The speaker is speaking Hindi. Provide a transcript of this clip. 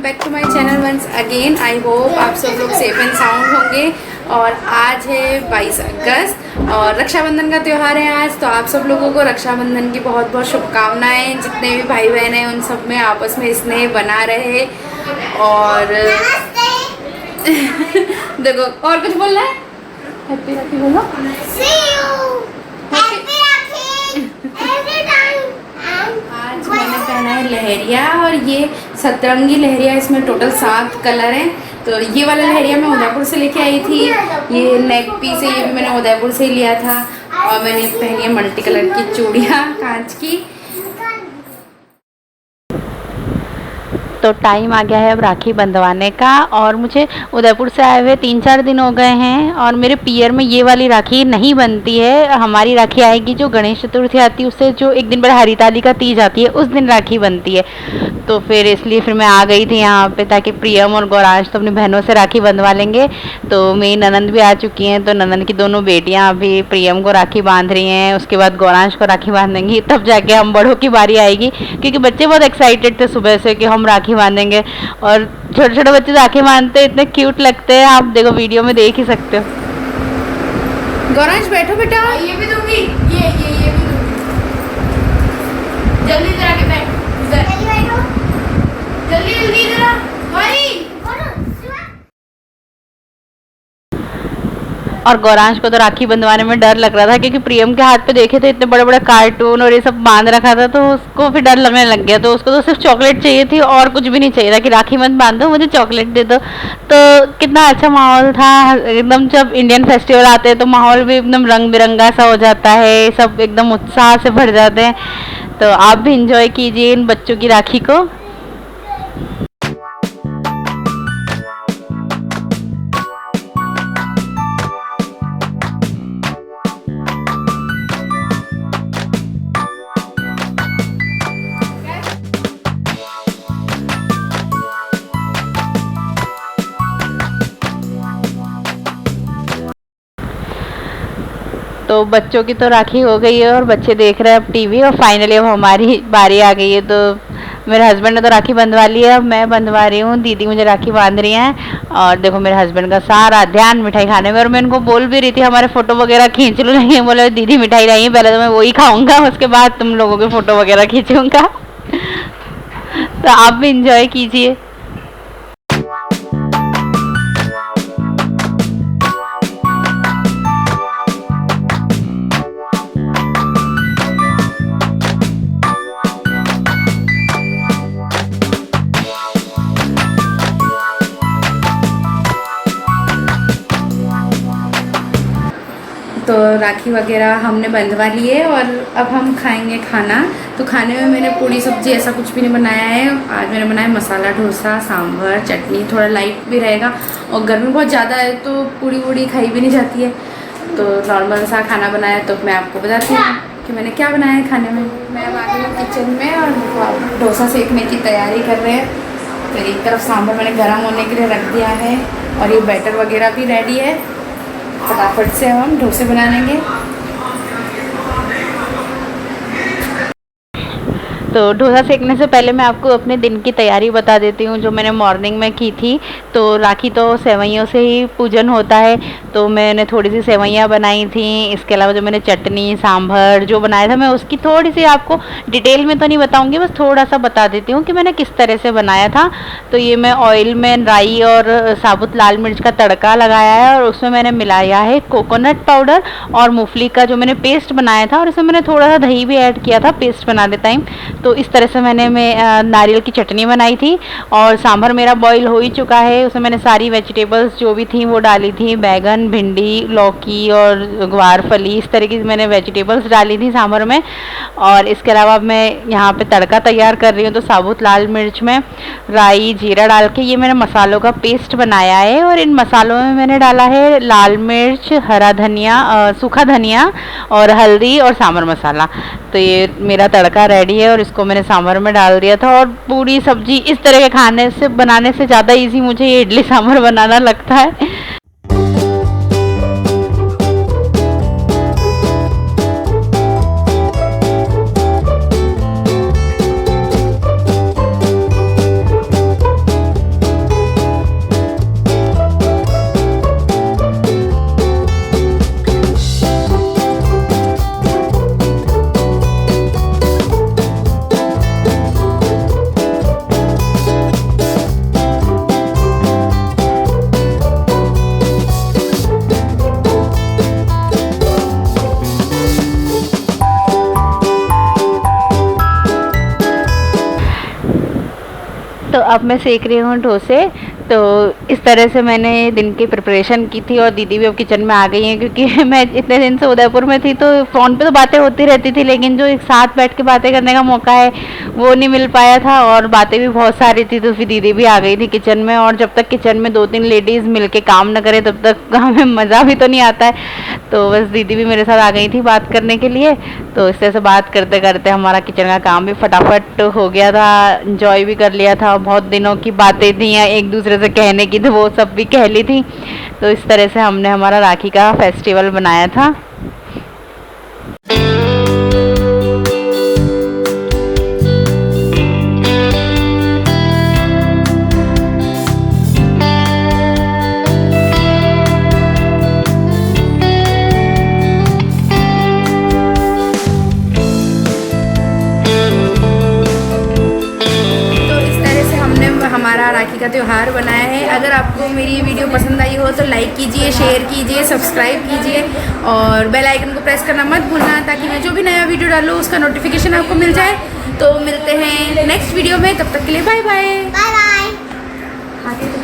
Back to my channel once again. I hope आप सब लोग सेफ एंड साउंड होंगे। और आज है 22 अगस्त और रक्षाबंधन का त्यौहार है आज। तो आप सब लोगों को रक्षाबंधन की बहुत बहुत शुभकामनाएं। जितने भी भाई बहन हैं उन सब में आपस में स्नेह बना रहे। और देखो और कुछ बोलना है? हैप्पी राखी बोलो। आज मैंने पहना है लहरिया और ये सतरंगी लहरिया। इसमें टोटल 7 कलर हैं। तो ये वाला लहरिया मैं उदयपुर से लेके आई थी। ये नेक पीस है, ये भी मैंने उदयपुर से ही लिया था। और मैंने पहनी है मल्टी कलर की चूड़ियाँ कांच की। तो टाइम आ गया है अब राखी बंधवाने का। और मुझे उदयपुर से आए हुए 3-4 दिन हो गए हैं और मेरे पियर में ये वाली राखी नहीं बनती है। हमारी राखी आएगी जो गणेश चतुर्थी आती है, उससे जो एक दिन बाद हरिताली का तीज आती है उस दिन राखी बनती है। तो फिर इसलिए फिर मैं आ गई थी यहाँ पे ताकि प्रियम और गौरांश तो अपनी बहनों से राखी बंधवा लेंगे। तो मेरी ननंद भी आ चुकी हैं। तो ननंद की दोनों बेटियाँ अभी प्रियम को राखी बांध रही हैं, उसके बाद गौरांश को राखी बांधेंगी। तब जाके हम बड़ों की बारी आएगी, क्योंकि बच्चे बहुत एक्साइटेड थे सुबह से कि हम राखी बांधेंगे। और छोटे छोटे बच्चे राखी बांधते हैं, इतने क्यूट लगते हैं। आप देखो वीडियो में देख ही सकते हो। गौरांश बैठो बेटा। ये भी दूंगी, ये भी दूंगी। जल्दी जरा के बैठ, जल्दी जल्दी जरा हरी। और गौरांश को तो राखी बंधवाने में डर लग रहा था, क्योंकि प्रियम के हाथ पे देखे थे इतने बड़े बड़े कार्टून और ये सब बांध रखा था। तो उसको फिर डर लगने लग गया। तो उसको तो सिर्फ चॉकलेट चाहिए थी और कुछ भी नहीं चाहिए था कि राखी मत बांध दो, मुझे चॉकलेट दे दो। तो कितना अच्छा माहौल था एकदम। जब इंडियन फेस्टिवल आते हैं तो माहौल भी एकदम रंग बिरंगा सा हो जाता है, सब एकदम उत्साह से भर जाते हैं। तो आप भी इंजॉय कीजिए इन बच्चों की राखी को। तो बच्चों की तो राखी हो गई है और बच्चे देख रहे हैं अब टीवी। और फाइनली अब हमारी बारी आ गई है। तो मेरे हस्बैंड ने तो राखी बंधवा ली है, अब मैं बंधवा रही हूँ। दीदी मुझे राखी बांध रही हैं। और देखो मेरे हस्बैंड का सारा ध्यान मिठाई खाने में। और मैं उनको बोल भी रही थी हमारे फ़ोटो वगैरह खींच लो। नहीं बोले दीदी मिठाई लाई है, पहले तो मैं वही खाऊंगा, उसके बाद तुम लोगों के फ़ोटो वगैरह खींचूंगा। तो आप भी इंजॉय कीजिए। तो राखी वगैरह हमने बंधवा ली है और अब हम खाएंगे खाना। तो खाने में मैंने पूरी सब्जी ऐसा कुछ भी नहीं बनाया है। आज मैंने बनाया मसाला डोसा, सांभर, चटनी, थोड़ा लाइट भी रहेगा। और गर्मी बहुत ज़्यादा है तो पूड़ी वूड़ी खाई भी नहीं जाती है। तो नॉर्मल सा खाना बनाया। तो मैं आपको बताती हूँ कि मैंने क्या बनाया है खाने में। मैं अब आ गई हूँ किचन में और डोसा सेकने की तैयारी कर रहे हैं। तो एक तरफ सांभर मैंने गर्म होने के लिए रख दिया है और ये बैटर वगैरह भी रेडी है। फटाफट से हम डोसे बना लेंगे। तो डोसा सेकने से पहले मैं आपको अपने दिन की तैयारी बता देती हूँ जो मैंने मॉर्निंग में की थी। तो राखी तो सेवइयों से ही पूजन होता है। तो मैंने थोड़ी सी सेवइयाँ बनाई थी। इसके अलावा जो मैंने चटनी सांभर जो बनाया था मैं उसकी थोड़ी सी आपको डिटेल में तो नहीं बताऊँगी, बस थोड़ा सा बता देती हूँ कि मैंने किस तरह से बनाया था। तो ये मैं ऑयल में राई और साबुत लाल मिर्च का तड़का लगाया है और उसमें मैंने मिलाया है कोकोनट पाउडर और मूंगफली का जो मैंने पेस्ट बनाया था। और इसमें मैंने थोड़ा सा दही भी ऐड किया था पेस्ट बनाते टाइम। तो इस तरह से मैं नारियल की चटनी बनाई थी। और सांभर मेरा बॉईल हो ही चुका है। उसमें मैंने सारी वेजिटेबल्स जो भी थी वो डाली थी, बैगन, भिंडी, लौकी और ग्वार फली, इस तरह की मैंने वेजिटेबल्स डाली थी सांभर में। और इसके अलावा मैं यहाँ पे तड़का तैयार कर रही हूँ। तो साबुत लाल मिर्च में राई जीरा डाल के ये मैंने मसालों का पेस्ट बनाया है। और इन मसालों में मैंने डाला है लाल मिर्च, हरा धनिया, सूखा धनिया और हल्दी और सांभर मसाला। तो ये मेरा तड़का रेडी है और इसको मैंने सांभर में डाल दिया था। और पूरी सब्जी इस तरह के खाने से बनाने से ज़्यादा इजी मुझे ये इडली सांभर बनाना लगता है। तो अब मैं सेक रही हूँ डोसे। तो इस तरह से मैंने दिन की प्रिपरेशन की थी और दीदी भी अब किचन में आ गई हैं, क्योंकि मैं इतने दिन से उदयपुर में थी तो फ़ोन पे तो बातें होती रहती थी, लेकिन जो एक साथ बैठ के बातें करने का मौका है वो नहीं मिल पाया था, और बातें भी बहुत सारी थी। तो फिर दीदी भी आ गई थी किचन में, और जब तक किचन में 2-3 लेडीज़ मिल के काम न करें तब तक हमें मज़ा भी तो नहीं आता है। तो बस दीदी भी मेरे साथ आ गई थी बात करने के लिए। तो इस तरह से बात करते करते हमारा किचन का काम भी फटाफट हो गया था, इंजॉय भी कर लिया था। बहुत दिनों की बातें थी या एक दूसरे से कहने की, तो वो सब भी कह ली थी। तो इस तरह से हमने हमारा राखी का फेस्टिवल बनाया था। हमारा राखी का त्यौहार बनाया है। अगर आपको मेरी ये वीडियो पसंद आई हो तो लाइक कीजिए, शेयर कीजिए, सब्सक्राइब कीजिए और बेल आइकन को प्रेस करना मत भूलना, ताकि मैं जो भी नया वीडियो डालूँ उसका नोटिफिकेशन आपको मिल जाए। तो मिलते हैं नेक्स्ट वीडियो में, तब तक के लिए बाय बाय। Bye bye.